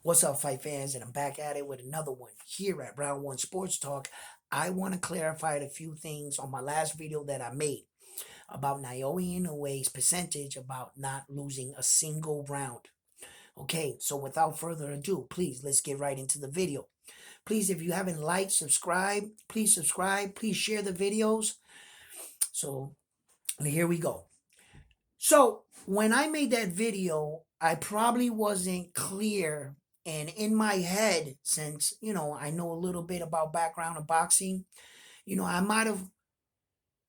What's up, fight fans? And I'm back at it with another one here at Round One Sports Talk. I want to clarify a few things on my last video that I made about Naoya Inoue's percentage about not losing a single round. Okay, so without further ado, please let's get right into the video. Please, if you haven't liked, subscribe, please share the videos. So here we go. So when I made that video, I probably wasn't clear. And in my head, since, I know a little bit about background of boxing, I might have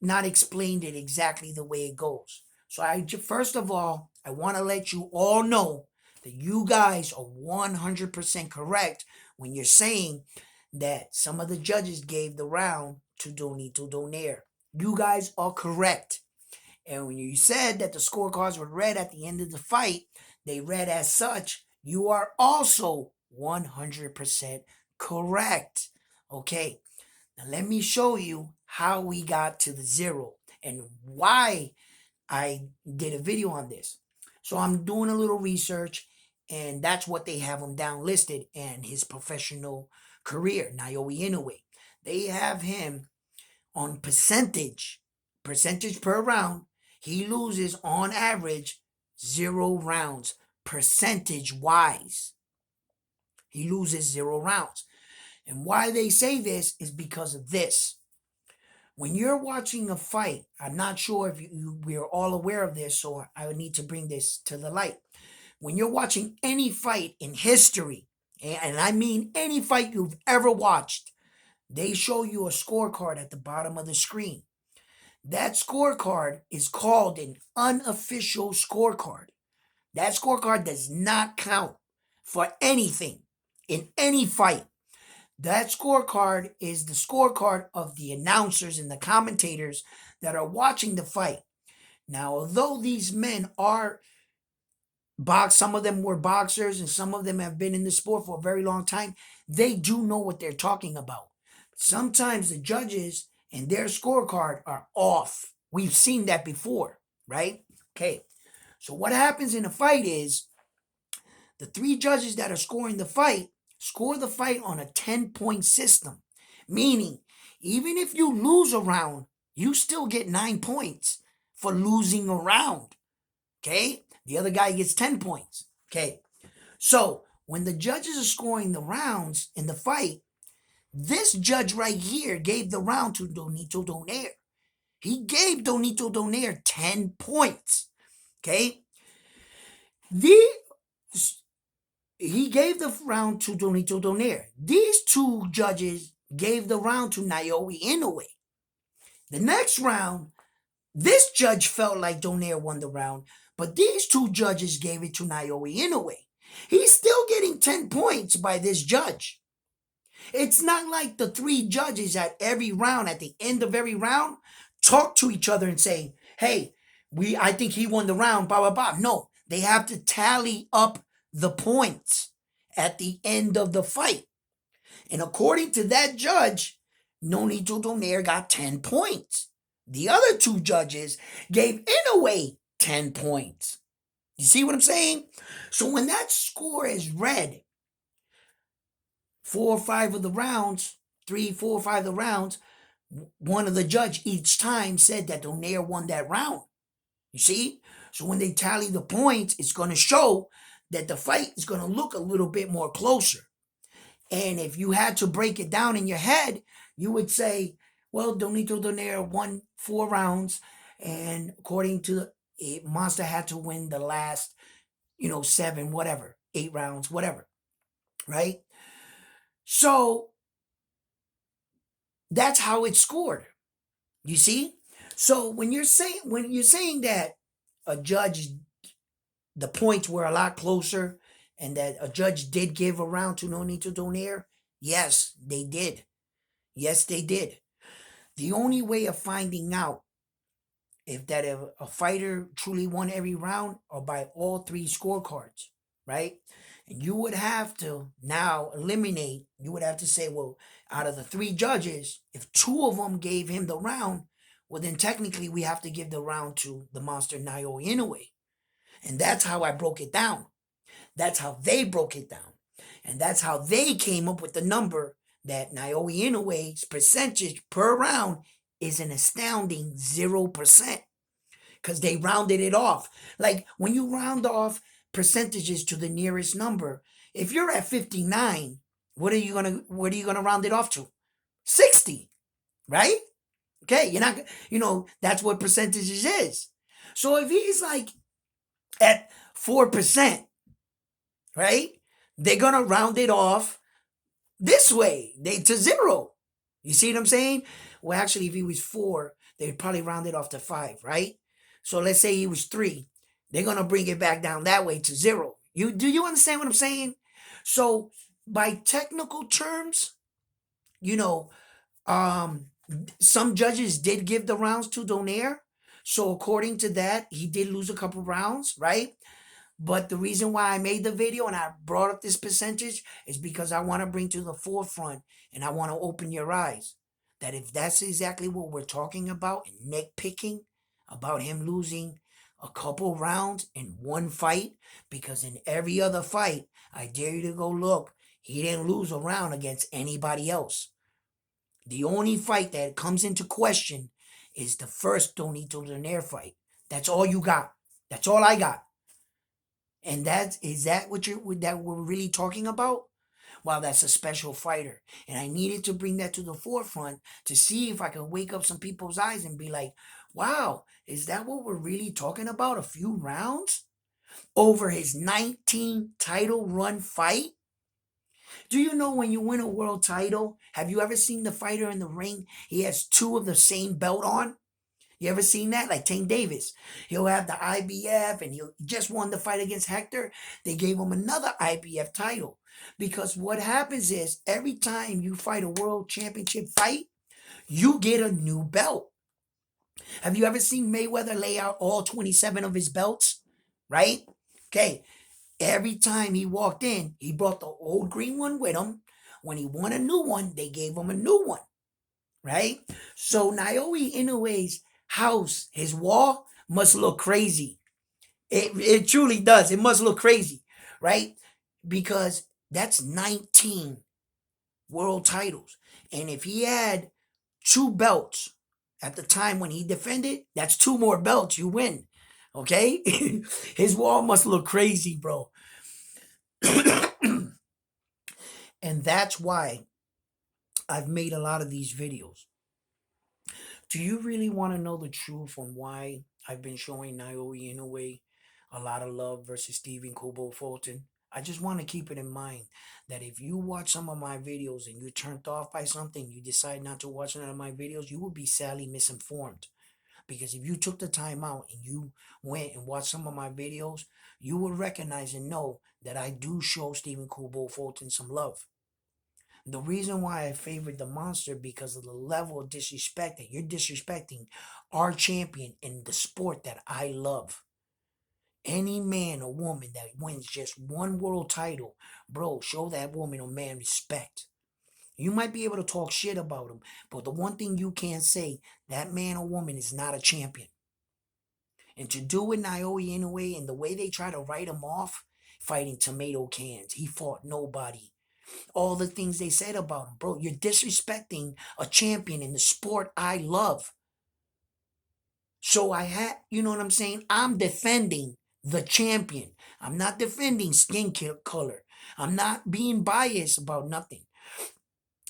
not explained it exactly the way it goes. So first of all, I want to let you all know that you guys are 100% correct when you're saying that some of the judges gave the round to Donito Donaire. You guys are correct. And when you said that the scorecards were read at the end of the fight, they read as such, you are also 100% correct. Okay, now let me show you how we got to the zero and why I did a video on this. So I'm doing a little research, and that's what they have him down listed in his professional career, Naoya Inoue. They have him on percentage per round. He loses on average 0 rounds percentage wise. He loses 0 rounds. And why they say this is because of this. When you're watching a fight, I'm not sure if we're all aware of this, so I would need to bring this to the light. When you're watching any fight in history, and I mean any fight you've ever watched, they show you a scorecard at the bottom of the screen. That scorecard is called an unofficial scorecard. That scorecard does not count for anything in any fight. That scorecard is the scorecard of the announcers and the commentators that are watching the fight. Now, although these men are some of them were boxers and some of them have been in the sport for a very long time, they do know what they're talking about. Sometimes the judges and their scorecard are off. We've seen that before, right? Okay. So what happens in a fight is the 3 judges that are scoring the fight score the fight on a 10-point system, meaning even if you lose a round, you still get 9 points for losing a round. Okay? The other guy gets 10 points. Okay. So when the judges are scoring the rounds in the fight, this judge right here gave the round to Donito Donaire. He gave Donito Donaire 10 points. Okay? He gave the round to Donito Donaire. These 2 judges gave the round to Naoya Inoue. The next round, this judge felt like Donaire won the round, but these 2 judges gave it to Naoya Inoue. He's still getting 10 points by this judge. It's not like the 3 judges at every round, at the end of every round, talk to each other and say, hey, I think he won the round, blah, blah, blah. No, they have to tally up the points at the end of the fight. And according to that judge, Donito Donaire got 10 points. The other 2 judges gave Inoue 10 points. You see what I'm saying? So when that score is read, 4 or 5 of the rounds, 3, 4 or 5 of the rounds, one of the judge each time said that Donaire won that round. You see? So when they tally the points, it's going to show that the fight is going to look a little bit more closer. And if you had to break it down in your head, you would say, well, Donito Donaire won 4 rounds, and according to it, Monster had to win the last, 7, whatever, 8 rounds, whatever, right? So that's how it's scored. You see? So when you're saying that a judge, the points were a lot closer, and that a judge did give a round to Donito Donaire, yes, they did. Yes, they did. The only way of finding out if a fighter truly won every round are by all 3 scorecards, right? And you would have to now eliminate, you would have to say, well, out of the 3 judges, if 2 of them gave him the round, well, then technically we have to give the round to the monster Naoya Inoue. And that's how I broke it down. That's how they broke it down. And that's how they came up with the number that Naoya Inoue's percentage per round is an astounding 0%. Because they rounded it off. Like when you round off percentages to the nearest number, if you're at 59, what are you gonna round it off to? 60, right? Okay, you're not, that's what percentages is. So if he's like at 4%, right? They're gonna round it off this way, to 0. You see what I'm saying? Well, actually, if he was 4, they'd probably round it off to 5, right? So let's say he was 3. They're gonna bring it back down that way to 0. Do you understand what I'm saying? So by technical terms, some judges did give the rounds to Donaire. So according to that, he did lose a couple rounds, right? But the reason why I made the video and I brought up this percentage is because I want to bring to the forefront and I want to open your eyes that if that's exactly what we're talking about, nitpicking about him losing a couple rounds in one fight, because in every other fight, I dare you to go look, he didn't lose a round against anybody else. The only fight that comes into question is the first Donito Donaire fight. That's all you got. That's all I got. And is that what we're really talking about? Well, that's a special fighter. And I needed to bring that to the forefront to see if I could wake up some people's eyes and be like, wow, is that what we're really talking about? A few rounds over his 19 title run fight? Do you know when you win a world title, have you ever seen the fighter in the ring? He has 2 of the same belt on. You ever seen that? Like Tank Davis. He'll have the IBF and he just won the fight against Hector. They gave him another IBF title. Because what happens is every time you fight a world championship fight, you get a new belt. Have you ever seen Mayweather lay out all 27 of his belts? Right? Okay. Every time he walked in, he brought the old green one with him. When he won a new one, they gave him a new one. Right? So Naoya Inoue's house, his wall, must look crazy. It truly does. It must look crazy, right? Because that's 19 world titles. And if he had 2 belts at the time when he defended, that's 2 more belts. You win. Okay? His wall must look crazy, bro. And that's why I've made a lot of these videos. Do you really want to know the truth on why I've been showing Naoya Inoue a lot of love versus Stephen Kubo Fulton? I just want to keep it in mind that if you watch some of my videos and you're turned off by something, you decide not to watch none of my videos, you will be sadly misinformed. Because if you took the time out and you went and watched some of my videos, you will recognize and know that I do show Stephen Kubo Fulton some love. The reason why I favored the monster because of the level of disrespect that you're disrespecting our champion in the sport that I love. Any man or woman that wins just one world title, bro, show that woman or man respect. You might be able to talk shit about him, but the one thing you can't say, that man or woman is not a champion. And to do with Naoya Inoue and the way they try to write him off, fighting tomato cans, he fought nobody. All the things they said about him, bro, you're disrespecting a champion in the sport I love. So you know what I'm saying? I'm defending the champion. I'm not defending skin color. I'm not being biased about nothing.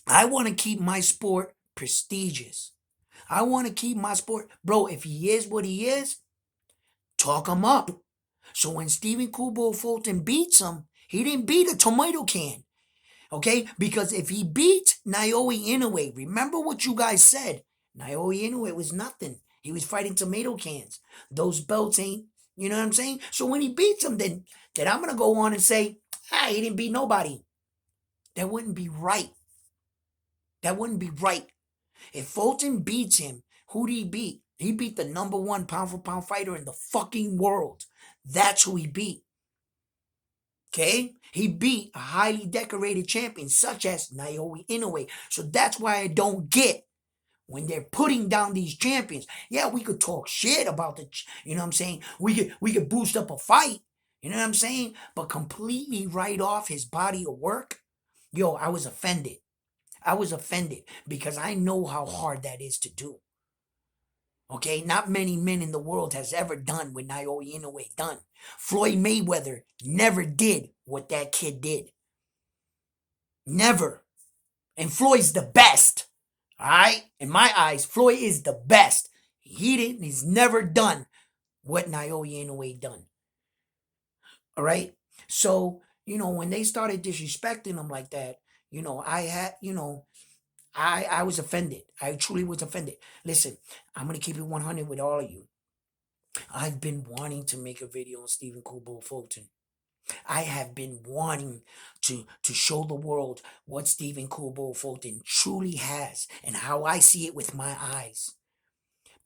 I want to keep my sport prestigious. I want to keep my sport, bro, if he is what he is, talk him up. So when Stephen Kubo Fulton beats him, he didn't beat a tomato can. Okay? Because if he beat Naoya Inoue, remember what you guys said. Naoya Inoue was nothing. He was fighting tomato cans. Those belts ain't, you know what I'm saying? So when he beats him, then I'm going to go on and say, he didn't beat nobody. That wouldn't be right. That wouldn't be right. If Fulton beats him, who did he beat? He beat the #1 pound-for-pound fighter in the fucking world. That's who he beat. Okay? He beat a highly decorated champion such as Naoya Inoue. So that's why I don't get when they're putting down these champions. Yeah, we could talk shit about you know what I'm saying? We could boost up a fight. You know what I'm saying? But completely write off his body of work. Yo, I was offended. I was offended because I know how hard that is to do. Okay, not many men in the world has ever done what Naoya Inoue done. Floyd Mayweather never did what that kid did. Never. And Floyd's the best. All right? In my eyes, Floyd is the best. He's never done what Naoya Inoue done. All right? So, when they started disrespecting him like that, I was offended. I truly was offended. Listen, I'm going to keep it 100 with all of you. I've been wanting to make a video on Stephen Kobo Fulton. I have been wanting to show the world what Stephen Kobo Fulton truly has and how I see it with my eyes.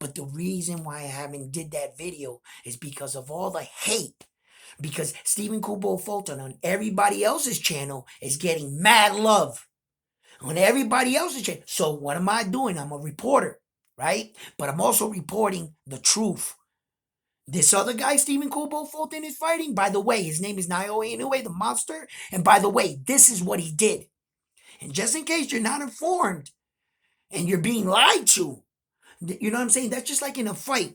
But the reason why I haven't did that video is because of all the hate. Because Stephen Kobo Fulton on everybody else's channel is getting mad love. On everybody else's channel. So what am I doing? I'm a reporter, right? But I'm also reporting the truth. This other guy, Stephen Kobo Fulton, is fighting. By the way, his name is Naoya Inoue, the monster. And by the way, this is what he did. And just in case you're not informed and you're being lied to, you know what I'm saying? That's just like in a fight.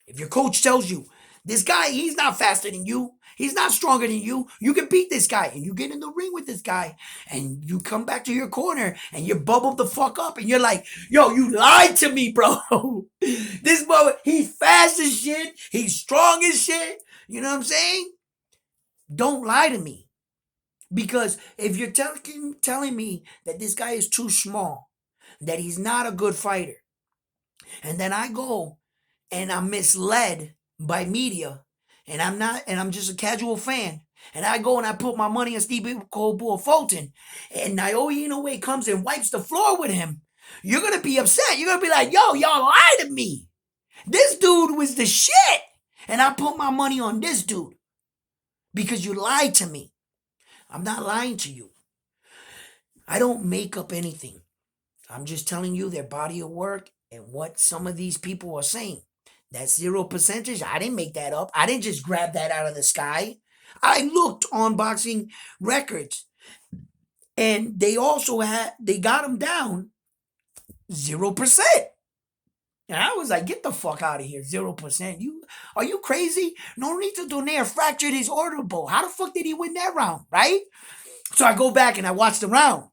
If your coach tells you, this guy, he's not faster than you. He's not stronger than you. You can beat this guy. And you get in the ring with this guy. And you come back to your corner. And you're bubbled the fuck up. And you're like, yo, you lied to me, bro. This boy, he's fast as shit. He's strong as shit. You know what I'm saying? Don't lie to me. Because if you're telling me that this guy is too small, that he's not a good fighter, and then I go and I'm misled by media, and I'm just a casual fan, and I go and I put my money on Stephen Kobo Fulton, and Naoya Inoue comes and wipes the floor with him, you're gonna be upset. You're gonna be like, yo, y'all lied to me. This dude was the shit, and I put my money on this dude because you lied to me. I'm not lying to you. I don't make up anything. I'm just telling you their body of work and what some of these people are saying. That 0%, I didn't make that up. I didn't just grab that out of the sky. I looked on boxing records, and they got them down 0%. And I was like, get the fuck out of here, 0%. Are you crazy? Nonito Donaire fractured his orbital. How the fuck did he win that round, right? So I go back and I watch the round.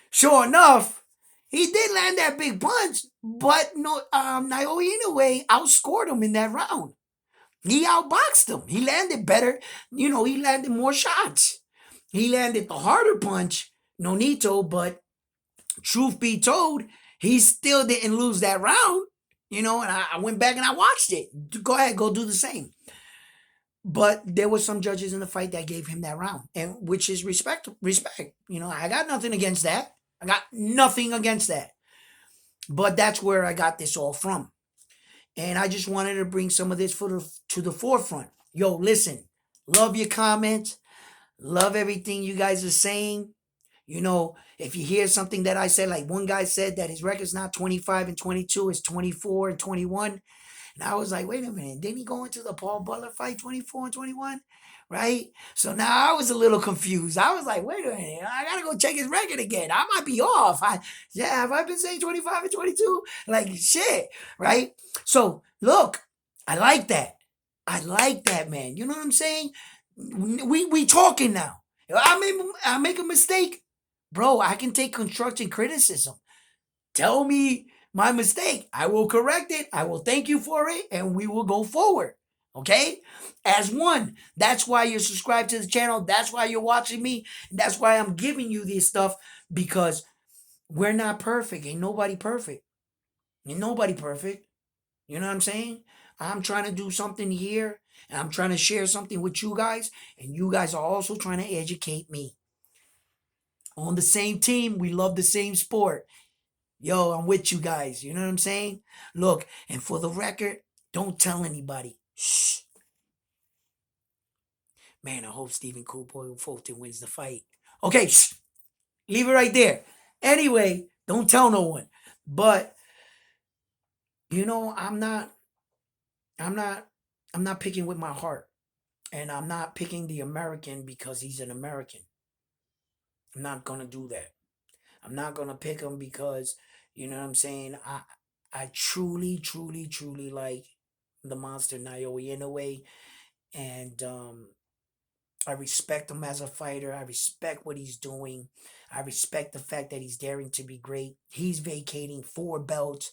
Sure enough, he did land that big punch, but Naoya Inoue outscored him in that round. He outboxed him. He landed better. He landed more shots. He landed the harder punch, Nonito, but truth be told, he still didn't lose that round. And I went back and I watched it. Go ahead, go do the same. But there were some judges in the fight that gave him that round, and which is respect. I got nothing against that. I got nothing against that. But that's where I got this all from. And I just wanted to bring some of this to the forefront. Yo, listen, love your comments. Love everything you guys are saying. If you hear something that I said, like one guy said that his record's not 25-22, it's 24-21. And I was like, wait a minute, didn't he go into the Paul Butler fight 24-21? Right? So now I was a little confused. I was like, wait a minute, I gotta go check his record again. I might be off. Have I been saying 25-22? Like shit, right? So look, I like that. I like that, man. You know what I'm saying? We talking now. If I make a mistake, bro, I can take constructive criticism. Tell me my mistake. I will correct it. I will thank you for it, and we will go forward. Okay? As one. That's why you're subscribed to the channel. That's why you're watching me. That's why I'm giving you this stuff, because we're not perfect. Ain't nobody perfect. Ain't nobody perfect. You know what I'm saying? I'm trying to do something here, and I'm trying to share something with you guys, and you guys are also trying to educate me. On the same team, we love the same sport. Yo, I'm with you guys. You know what I'm saying? Look, and for the record, don't tell anybody. Shh. Man, I hope Stephen Kobo Fulton wins the fight. Okay, shh. Leave it right there. Anyway, don't tell no one. But I'm not picking with my heart. And I'm not picking the American because he's an American. I'm not gonna do that. I'm not gonna pick him because, you know what I'm saying. I truly, truly, truly like the monster Naoya Inoue, and I respect him as a fighter. I respect what he's doing. I respect the fact that he's daring to be great. He's vacating 4 belts.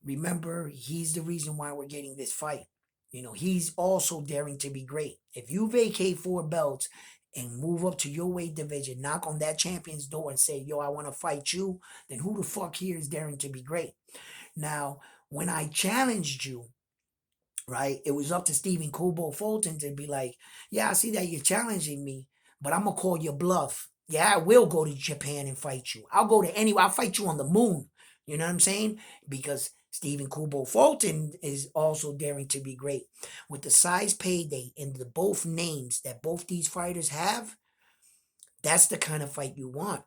Remember, he's the reason why we're getting this fight. You know, he's also daring to be great. If you vacate 4 belts and move up to your weight division, knock on that champion's door and say, yo, I want to fight you, then who the fuck here is daring to be great? Now, when I challenged you, right, it was up to Stephen Kubo Fulton to be like, yeah, I see that you're challenging me, but I'm going to call your bluff. Yeah, I will go to Japan and fight you. I'll go to anywhere. I'll fight you on the moon. You know what I'm saying? Because Stephen Kubo Fulton is also daring to be great. With the size payday and the both names that both these fighters have, that's the kind of fight you want.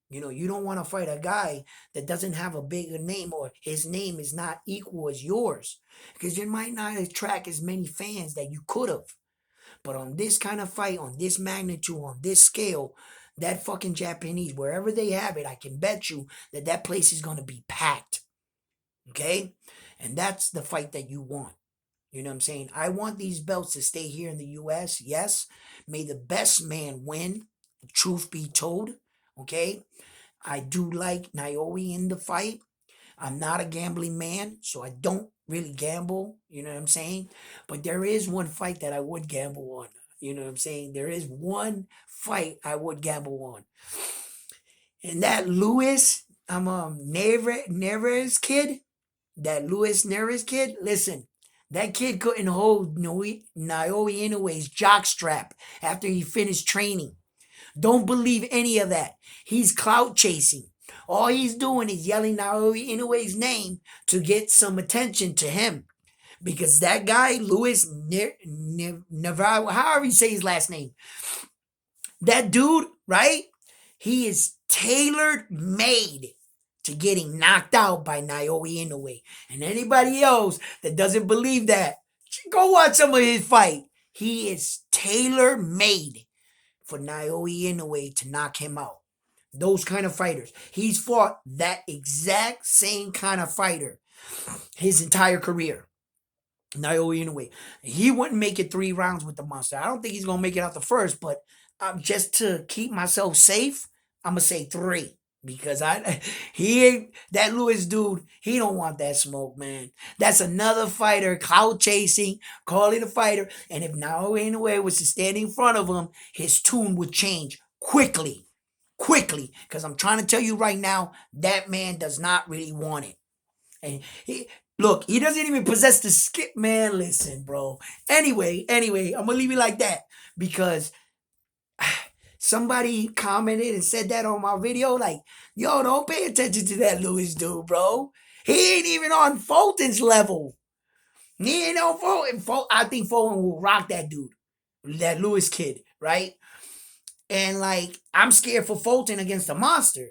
You know, you don't want to fight a guy that doesn't have a bigger name or his name is not equal as yours because you might not attract as many fans that you could have. But on this kind of fight, on this magnitude, on this scale, that fucking Japanese, wherever they have it, I can bet you that that place is going to be packed. Okay? And that's the fight that you want. You know what I'm saying? I want these belts to stay here in the U.S. Yes. May the best man win. Truth be told. Okay? I do like Naoya in the fight. I'm not a gambling man, so I don't really gamble. You know what I'm saying? But there is one fight that I would gamble on. You know what I'm saying? There is one fight I would gamble on. And that Luis, Neves kid, that Luis Neves kid, listen, that kid couldn't hold Naoya Inoue's jockstrap after he finished training. Don't believe any of that. He's clout chasing. All he's doing is yelling Naoya Inoue's name to get some attention to him. Because that guy, Luis Navarro, however you say his last name, that dude, right? He is tailor made to getting knocked out by Naoya Inoue. And anybody else that doesn't believe that, go watch some of his fight. He is tailor made for Naoya Inoue to knock him out. Those kind of fighters. He's fought that exact same kind of fighter his entire career. Naoya Inoue. He wouldn't make it 3 rounds with the monster. I don't think he's going to make it out the first, but just to keep myself safe, I'm going to say 3. Because he ain't that Lewis dude, he don't want that smoke, man. That's another fighter, clout chasing, calling a fighter. And if Naoya Inoue was to stand in front of him, his tune would change quickly. Quickly. Because I'm trying to tell you right now, that man does not really want it. And look, he doesn't even possess the skip, man. Listen, bro. Anyway, I'm gonna leave it like that because somebody commented and said that on my video. Like, yo, don't pay attention to that Lewis dude, bro. He ain't even on Fulton's level. He ain't on Fulton. I think Fulton will rock that dude, that Lewis kid, right? And like, I'm scared for Fulton against the monster.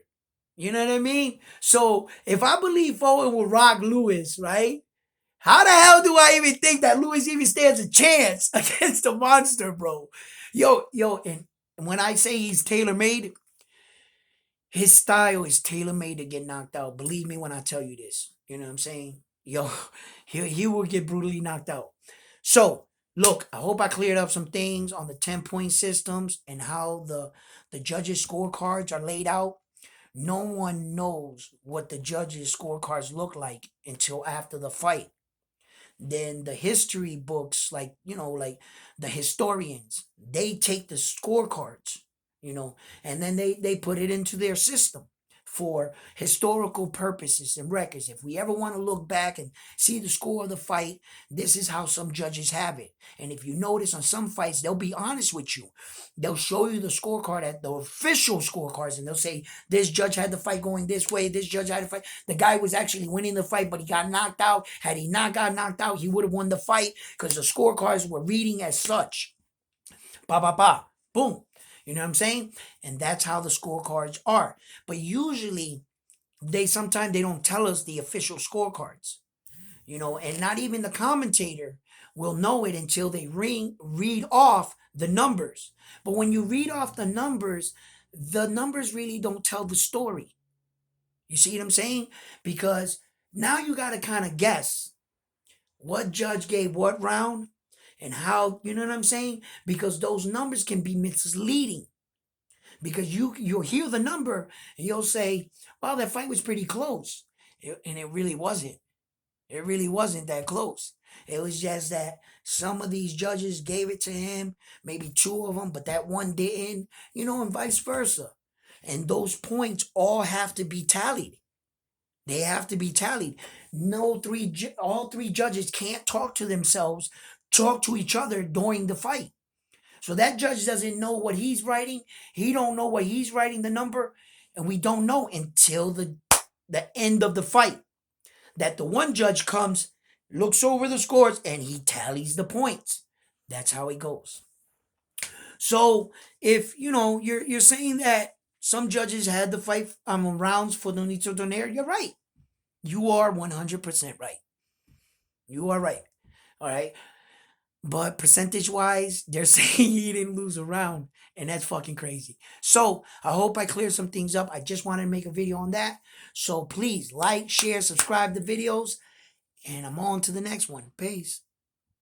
You know what I mean? So if I believe Fulton will rock Lewis, right? How the hell do I even think that Lewis even stands a chance against the monster, bro? Yo, and when I say he's tailor-made, his style is tailor-made to get knocked out. Believe me when I tell you this. You know what I'm saying? Yo, he will get brutally knocked out. So, look, I hope I cleared up some things on the 10-point systems and how the judges' scorecards are laid out. No one knows what the judges' scorecards look like until after the fight. Then the history books, like, like the historians, they take the scorecards, and then they put it into their system for historical purposes and records. If we ever want to look back and see the score of the fight, this is how some judges have it. And if you notice on some fights, they'll be honest with you. They'll show you the scorecard at the official scorecards, and they'll say, this judge had the fight going this way, this judge had the fight. The guy was actually winning the fight, but he got knocked out. Had he not got knocked out, he would have won the fight because the scorecards were reading as such. Ba, ba, ba. Boom. You know what I'm saying? And that's how the scorecards are. But usually, sometimes they don't tell us the official scorecards. And not even the commentator will know it until they read off the numbers. But when you read off the numbers really don't tell the story. You see what I'm saying? Because now you got to kind of guess what judge gave what round and how, you know what I'm saying? Because those numbers can be misleading. Because you'll hear the number and you'll say, "Well, that fight was pretty close," and it really wasn't. It really wasn't that close. It was just that some of these judges gave it to him, maybe two of them, but that one didn't, and vice versa. And those points all have to be tallied. They have to be tallied. No all three judges can't talk to themselves, talk to each other during the fight. So that judge doesn't know what he's writing. He don't know what he's writing the number, and we don't know until the end of the fight. That the one judge comes, looks over the scores, and he tallies the points. That's how it goes. So if you're saying that some judges had the fight rounds for the Nito Donaire, you're right. You are 100% right. You are right. All right. But percentage wise, they're saying he didn't lose a round. And that's fucking crazy. So I hope I cleared some things up. I just wanted to make a video on that. So please like, share, subscribe to videos. And I'm on to the next one. Peace.